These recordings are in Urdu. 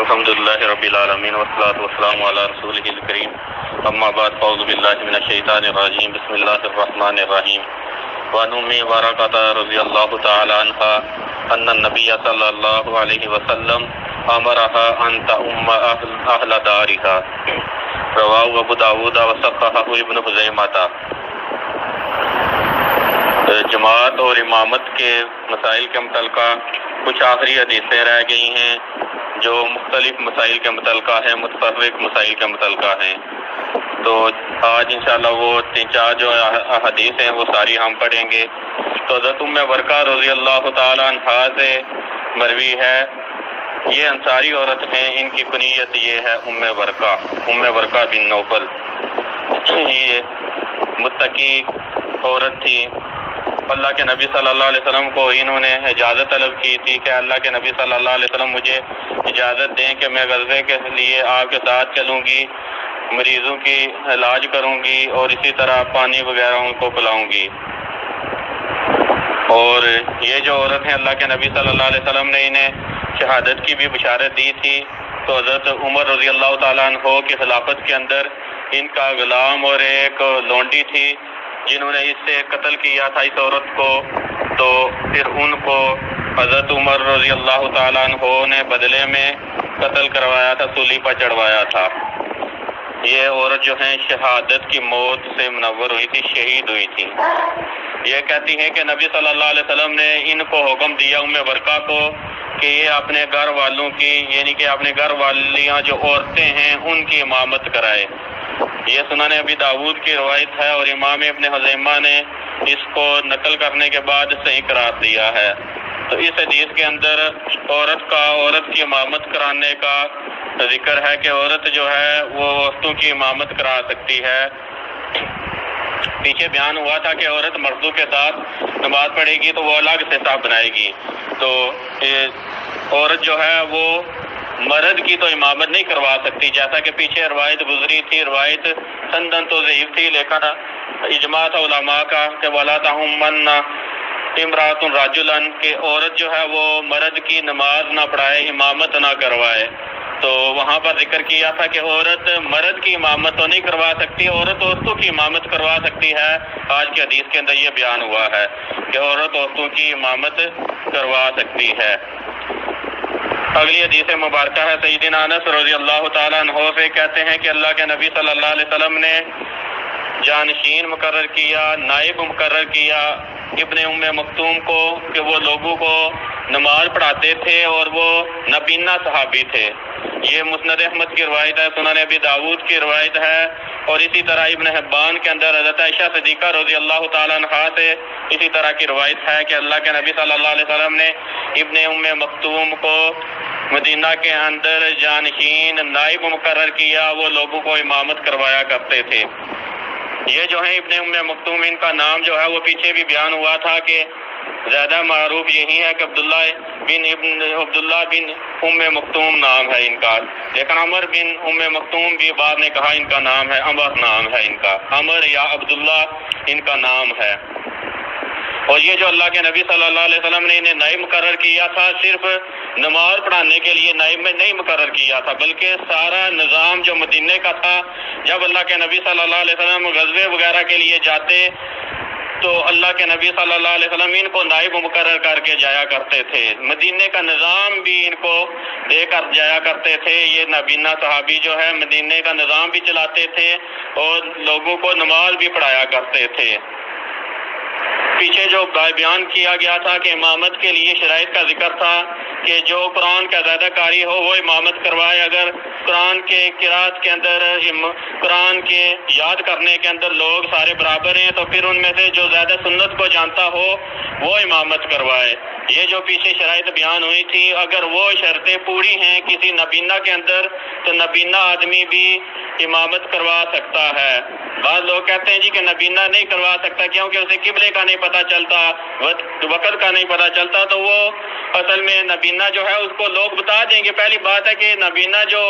الحمدللہ رب العالمین والصلاة والسلام علی رسولہ الکریم اما بعد فاعوذ باللہ من الشیطان الرجیم بسم اللہ الرحمن الرحیم وعن ام ورقۃ رضی اللہ تعالی عنہا ان النبی صلی اللہ علیہ وسلم امرها ان تؤم اہل دارها رواہ ابو داود وصححہ ابن خزیمہ۔ جماعت اور امامت کے مسائل کے متعلقہ کچھ آخری حدیثیں رہ گئی ہیں جو مختلف مسائل کے متعلقہ ہیں، متفرق مسائل کے متعلقہ ہیں۔ تو آج انشاءاللہ وہ 3-4 جو حدیث ہیں وہ ساری ہم پڑھیں گے۔ تو حضرت ام ورقہ رضی اللہ تعالی عنہا سے مروی ہے، یہ انصاری عورت ہیں، ان کی کنیت یہ ہے ام ورقہ بن نوفل۔ یہ متقی عورت تھی، اللہ کے نبی صلی اللہ علیہ وسلم کو انہوں نے اجازت طلب کی تھی کہ اللہ کے نبی صلی اللہ علیہ وسلم مجھے اجازت دیں کہ میں غزوے کے لیے آپ کے ساتھ چلوں گی، مریضوں کی علاج کروں گی اور اسی طرح پانی وغیرہ ان کو پلاؤں گی۔ اور یہ جو عورت ہیں، اللہ کے نبی صلی اللہ علیہ وسلم نے انہیں شہادت کی بھی بشارت دی تھی۔ تو حضرت عمر رضی اللہ تعالیٰ عنہ کی خلافت کے اندر ان کا غلام اور ایک لونڈی تھی جنہوں نے اس سے قتل کیا تھا اس عورت کو، تو پھر ان کو حضرت عمر رضی اللہ تعالیٰ عنہ نے بدلے میں قتل کروایا تھا، سولی پر چڑھوایا تھا۔ یہ عورت جو ہیں شہادت کی موت سے منور ہوئی تھی، شہید ہوئی تھی۔ یہ کہتی ہیں کہ نبی صلی اللہ علیہ وسلم نے ان کو حکم دیا، ام ورقہ کو، کہ یہ اپنے گھر والوں کی، یعنی کہ اپنے گھر والیاں جو عورتیں ہیں ان کی امامت کرائے۔ یہ سنن ابی داود کی روایت ہے اور امام ابن خزیمہ نے اس کو نقل کرنے کے بعد صحیح قرار دیا ہے۔ تو اس حدیث کے اندر عورت کی امامت کرانے کا ذکر ہے کہ عورت جو ہے وہ عورتوں کی امامت کرا سکتی ہے۔ پیچھے بیان ہوا تھا کہ عورت مردوں کے ساتھ نماز پڑھے گی تو وہ الگ سے صف بنائے گی، تو عورت جو ہے وہ مرد کی تو امامت نہیں کروا سکتی، جیسا کہ پیچھے روایت گزری تھی۔ روایت سندن تو ضعیف تھی، لیکن اجماع تھا علماء کا کہ وَلَا تَحُمَّنَّ امرأۃ رَجُلًا، کہ عورت جو ہے وہ مرد کی نماز نہ پڑھائے، امامت نہ کروائے۔ تو وہاں پر ذکر کیا تھا کہ عورت مرد کی امامت تو نہیں کروا سکتی، عورت عورتوں کی امامت کروا سکتی ہے۔ آج کی حدیث کے اندر یہ بیان ہوا ہے کہ عورت عورتوں کی امامت کروا سکتی ہے۔ اگلی حدیث مبارکہ ہے سیدنا انس رضی اللہ تعالیٰ عنہ سے، کہتے ہیں کہ اللہ کے نبی صلی اللہ علیہ وسلم نے جانشین مقرر کیا، نائب مقرر کیا ابن ام مکتوم کو کہ وہ لوگوں کو نماز پڑھاتے تھے اور وہ نبینا صحابی تھے۔ یہ مسند احمد کی روایت ہے، سنن ابی داود کی روایت ہے، اور اسی طرح ابن حبان کے اندر حضرت عائشہ صدیقہ رضی اللہ تعالیٰ عنہا سے اسی طرح کی روایت ہے کہ اللہ کے نبی صلی اللہ علیہ وسلم نے ابن ام مکتوم کو مدینہ کے اندر جانشین نائب مقرر کیا، وہ لوگوں کو امامت کروایا کرتے تھے۔ یہ جو ہیں ابن ام مکتوم، ان کا نام جو ہے وہ پیچھے بھی بیان ہوا تھا کہ زیادہ معروف یہی ہے کہ عبداللہ بن ام مکتوم نام ہے ان کا، لیکن عمر بن ام مکتوم بھی بعد نے کہا ان کا نام ہے، عمر نام ہے ان کا، عمر یا عبداللہ ان کا نام ہے۔ اور یہ جو اللہ کے نبی صلی اللہ علیہ وسلم نے انہیں نائب مقرر کیا تھا، صرف نماز پڑھانے کے لیے نائب میں نہیں مقرر کیا تھا، بلکہ سارا نظام جو مدینے کا تھا، جب اللہ کے نبی صلی اللہ علیہ وسلم غزوے وغیرہ کے لیے جاتے تو اللہ کے نبی صلی اللہ علیہ وسلم ان کو نائب مقرر کر کے جایا کرتے تھے، مدینے کا نظام بھی ان کو دے کر جایا کرتے تھے۔ یہ نبینا صحابی جو ہے مدینے کا نظام بھی چلاتے تھے اور لوگوں کو نماز بھی پڑھایا کرتے تھے۔ پیچھے جو بیان کیا گیا تھا کہ امامت کے لیے شرائط کا ذکر تھا کہ جو قرآن کا زیادہ قاری ہو وہ امامت کروائے۔ اگر قرآن کے قرات کے اندر، قرآن کے یاد کرنے کے اندر لوگ سارے برابر ہیں تو پھر ان میں سے جو زیادہ سنت کو جانتا ہو وہ امامت کروائے۔ یہ جو پیچھے شرائط بیان ہوئی تھی، اگر وہ شرطیں پوری ہیں کسی نبینا کے اندر تو نبینا آدمی بھی امامت کروا سکتا ہے۔ بعض لوگ کہتے ہیں جی کہ نبینا نہیں کروا سکتا کیونکہ اسے قبلے کا نہیں پتہ چلتا، وقت کا نہیں پتہ چلتا، تو وہ اصل میں نبینا جو ہے اس کو لوگ بتا دیں گے۔ پہلی بات ہے کہ نبینا جو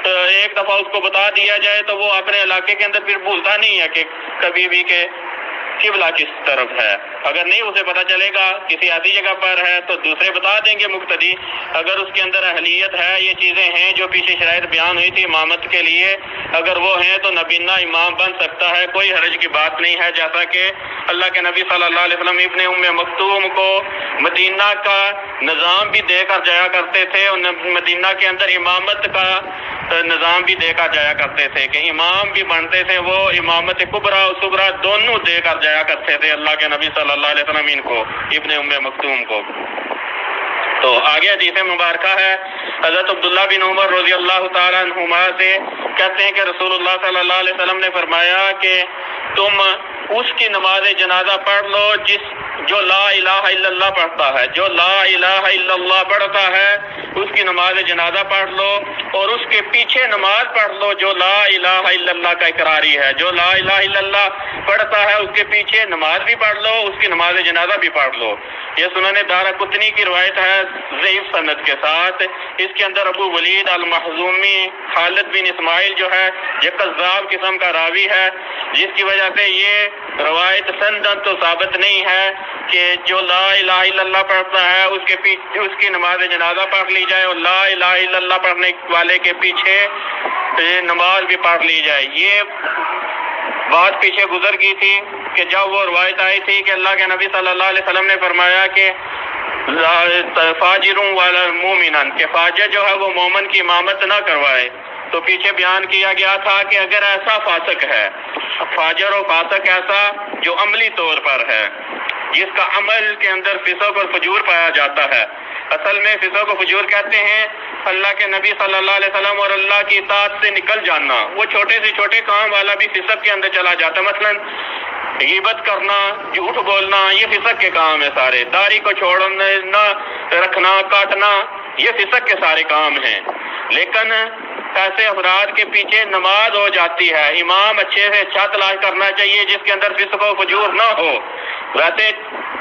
ایک دفعہ اس کو بتا دیا جائے تو وہ اپنے علاقے کے اندر پھر بھولتا نہیں ہے کہ کبھی بھی کہ قبلہ کس طرف ہے۔ اگر نہیں اسے پتہ چلے گا کسی ایسی جگہ پر ہے تو دوسرے بتا دیں گے مقتدی، اگر اس کے اندر اہلیت ہے، یہ چیزیں ہیں جو پیچھے شرائط بیان ہوئی تھی امامت کے لیے، اگر وہ ہیں تو نبینہ امام بن سکتا ہے، کوئی حرج کی بات نہیں ہے، جیسا کہ اللہ کے نبی صلی اللہ علیہ وسلم ابن ام مکتوم کو مدینہ کا نظام بھی دے کر جایا کرتے تھے، اور مدینہ کے اندر امامت کا نظام بھی دے کر جایا کرتے تھے کہ امام بھی بنتے تھے، وہ امامت کبریٰ و صغریٰ دونوں دے کر جایا کرتے تھے اللہ کے نبی صلی اللہ علیہ وسلم ان کو، ابن ام مکتوم کو۔ تو آگے حدیث مبارکہ ہے، حضرت عبداللہ بن عمر رضی اللہ تعالیٰ عنہما سے کہتے ہیں کہ رسول اللہ صلی اللہ علیہ وسلم نے فرمایا کہ تم اس کی نماز جنازہ پڑھ لو جو لا الہ الا اللہ پڑھتا ہے، جو لا الہ الا اللہ پڑھتا ہے اس کی نماز جنازہ پڑھ لو، اور اس کے پیچھے نماز پڑھ لو جو لا الہ الا اللہ کا اقراری ہے، جو لا الہ الا اللہ پڑھتا ہے اس کے پیچھے نماز بھی پڑھ لو، اس کی نماز جنازہ بھی پڑھ لو۔ یہ سنن دارقطنی کی روایت ہے ضعیف سند کے ساتھ، اس کے اندر ابو ولید المخزومی خالد بن اسماعیل جو ہے یہ کذاب قسم کا راوی ہے، جس کی وجہ سے یہ روایت سندن تو ثابت نہیں ہے کہ جو لا الہ الا اللہ پڑھتا ہے اس کے پیچھے اس کی نماز جنازہ پڑھ لی جائے، اور لا الہ الا اللہ پڑھنے والے کے پیچھے نماز بھی پڑھ لی جائے۔ یہ بات پیچھے گزر گئی تھی کہ جب وہ روایت آئی تھی کہ اللہ کے نبی صلی اللہ علیہ وسلم نے فرمایا کہ فاجر والا مومنن، کہ فاجر جو ہے وہ مومن کی امامت نہ کروائے، تو پیچھے بیان کیا گیا تھا کہ اگر ایسا فاسق ہے، فاجر و فاسق ایسا جو عملی طور پر ہے، جس کا عمل کے اندر فسق اور فجور پایا جاتا ہے، اصل میں فسق و فجور کہتے ہیں اللہ کے نبی صلی اللہ علیہ وسلم اور اللہ کی اطاعت سے نکل جانا، وہ چھوٹے سے چھوٹے کام والا بھی فسق کے اندر چلا جاتا، مثلا غیبت کرنا، جھوٹ بولنا، یہ فسق کے کام ہے سارے، داڑھی کو چھوڑنا، رکھنا، کاٹنا، یہ فسق کے سارے کام ہیں۔ لیکن ایسے افراد کے پیچھے نماز ہو جاتی ہے، امام اچھے سے اچھا تلاش کرنا چاہیے جس کے اندر فسق و فجور نہ ہو۔ ویسے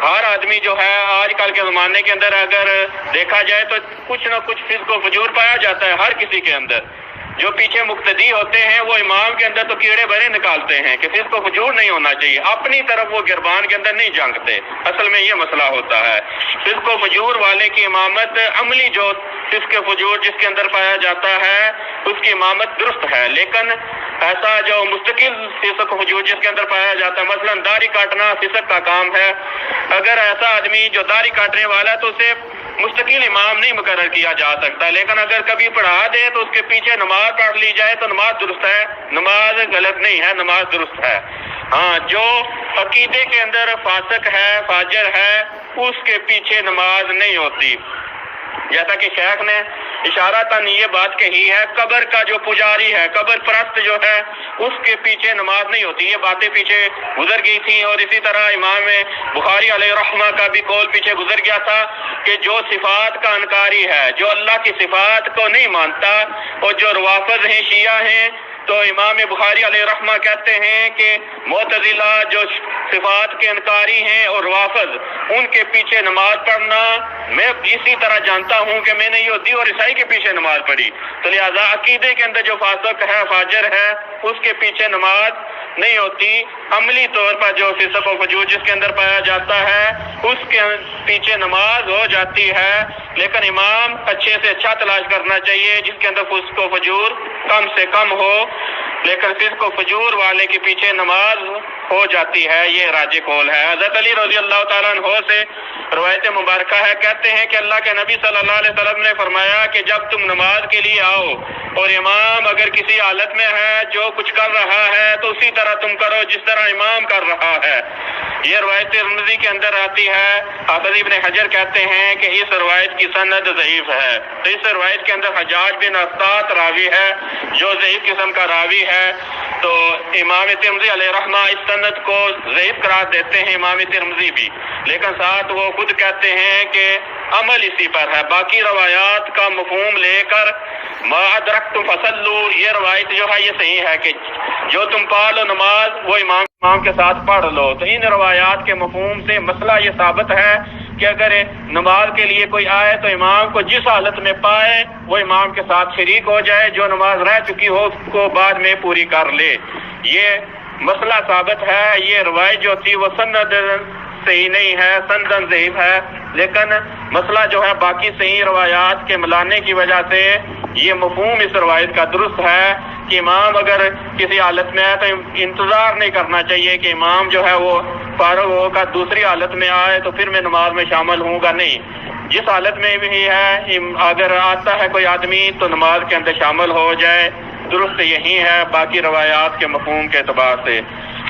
ہر آدمی جو ہے آج کل کے زمانے کے اندر اگر دیکھا جائے تو کچھ نہ کچھ فسق و فجور پایا جاتا ہے ہر کسی کے اندر، جو پیچھے مقتدی ہوتے ہیں وہ امام کے اندر تو کیڑے بھرے نکالتے ہیں کہ فسق و فجور نہیں ہونا چاہیے، اپنی طرف وہ گربان کے اندر نہیں جھانکتے، اصل میں یہ مسئلہ ہوتا ہے۔ فسق و فجور والے کی امامت، عملی جو فسق و فجور جس کے اندر پایا جاتا ہے اس کی امامت درست ہے، لیکن ایسا جو مستقل فسق و فجور جس کے اندر پایا جاتا ہے، مثلا داڑھی کاٹنا فسق کا کام ہے، اگر ایسا آدمی جو داڑھی کاٹنے والا ہے تو اسے مستقل امام نہیں مقرر کیا جا سکتا، لیکن اگر کبھی پڑھا دے تو اس کے پیچھے نماز پڑھ لی جائے تو نماز درست ہے، نماز غلط نہیں ہے، نماز درست ہے۔ ہاں، جو عقیدے کے اندر فاسق ہے، فاجر ہے، اس کے پیچھے نماز نہیں ہوتی، جیسا کہ شیخ نے اشارتاً یہ بات کہی ہے، قبر کا جو پجاری ہے، قبر پرست جو ہے، اس کے پیچھے نماز نہیں ہوتی، یہ باتیں پیچھے گزر گئی تھیں۔ اور اسی طرح امام بخاری علیہ رحمہ کا بھی قول پیچھے گزر گیا تھا کہ جو صفات کا انکاری ہے، جو اللہ کی صفات کو نہیں مانتا، اور جو روافض ہیں، شیعہ ہیں، تو امام بخاری علیہ رحمہ کہتے ہیں کہ معتزلہ جو صفات کے انکاری ہیں اور روافض، ان کے پیچھے نماز پڑھنا میں اسی طرح جانتا ہوں کہ میں نے یہودی اور عیسائی کے پیچھے نماز پڑھی، تو لہذا عقیدے کے اندر جو فاسق ہے، فاجر ہے، اس کے پیچھے نماز نہیں ہوتی۔ عملی طور پر جو فسق و فجور جس کے اندر پایا جاتا ہے اس کے پیچھے نماز ہو جاتی ہے، لیکن امام اچھے سے اچھا تلاش کرنا چاہیے جس کے اندر فسق و فجور کم سے کم ہو، لیکن فسق و فجور والے کے پیچھے نماز ہو جاتی ہے، یہ راجح قول ہے۔ حضرت علی رضی اللہ تعالیٰ عنہ سے روایت مبارکہ ہے، کہتے ہیں کہ اللہ کے نبی صلی اللہ علیہ وسلم نے فرمایا کہ جب تم نماز کے لیے آؤ اور امام اگر کسی حالت میں ہے جو کچھ کر رہا ہے تو اسی طرح تم کرو جس طرح امام کر رہا ہے۔ یہ روایت ترمذی کے اندر آتی ہے۔ حافظ ابن حجر کہتے ہیں کہ اس روایت کی سند ضعیف ہے، تو اس روایت کے اندر حجاج بن اسطاط راوی ہے جو ضعیف قسم کا راوی ہے، تو امام ترمذی علیہ رحمہ اس سند کو ضعیف قرار دیتے ہیں، امام ترمذی بھی، لیکن ساتھ وہ خود کہتے ہیں کہ عمل اسی پر ہے۔ باقی روایات کا مفہوم لے کر ما ادرکتم فصلوا، یہ روایت جو ہے یہ صحیح ہے کہ جو تم پڑھ لو نماز وہ امام کے ساتھ پڑھ لو، تو ان روایات کے مفہوم سے مسئلہ یہ ثابت ہے کہ اگر نماز کے لیے کوئی آئے تو امام کو جس حالت میں پائے وہ امام کے ساتھ شریک ہو جائے، جو نماز رہ چکی ہو اس کو بعد میں پوری کر لے، یہ مسئلہ ثابت ہے۔ یہ روایت جو تھی وہ سند صحیح نہیں ہے، سندن ضعیف ہے، لیکن مسئلہ جو ہے باقی صحیح روایات کے ملانے کی وجہ سے یہ مفہوم اس روایت کا درست ہے کہ امام اگر کسی حالت میں ہے تو انتظار نہیں کرنا چاہیے کہ امام جو ہے وہ فارغ ہو کر دوسری حالت میں آئے تو پھر میں نماز میں شامل ہوں گا، نہیں، جس حالت میں بھی ہے اگر آتا ہے کوئی آدمی تو نماز کے اندر شامل ہو جائے، درست یہی ہے باقی روایات کے مفہوم کے اعتبار سے۔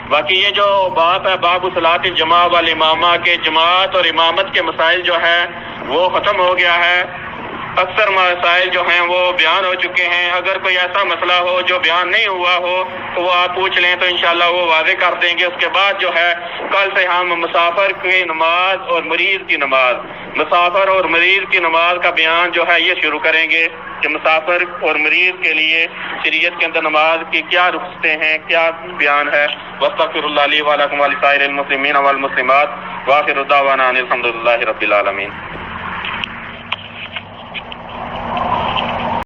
باقی یہ جو بات ہے باب صلاۃ الجماع والامامہ کے جماعت اور امامت کے مسائل جو ہے وہ ختم ہو گیا ہے، اکثر مسائل جو ہیں وہ بیان ہو چکے ہیں۔ اگر کوئی ایسا مسئلہ ہو جو بیان نہیں ہوا ہو تو وہ آپ پوچھ لیں تو انشاءاللہ وہ واضح کر دیں گے۔ اس کے بعد جو ہے کل سے ہم مسافر کی نماز اور مریض کی نماز، مسافر اور مریض کی نماز کا بیان جو ہے یہ شروع کریں گے کہ مسافر اور مریض کے لیے شریعت کے اندر نماز کی کیا رخصتیں ہیں، کیا بیان ہے۔ واستغفر اللہ لی ولکم ولسائر المسلمین والمسلمات، وآخر دعوانا ان الحمد للہ رب العالمین۔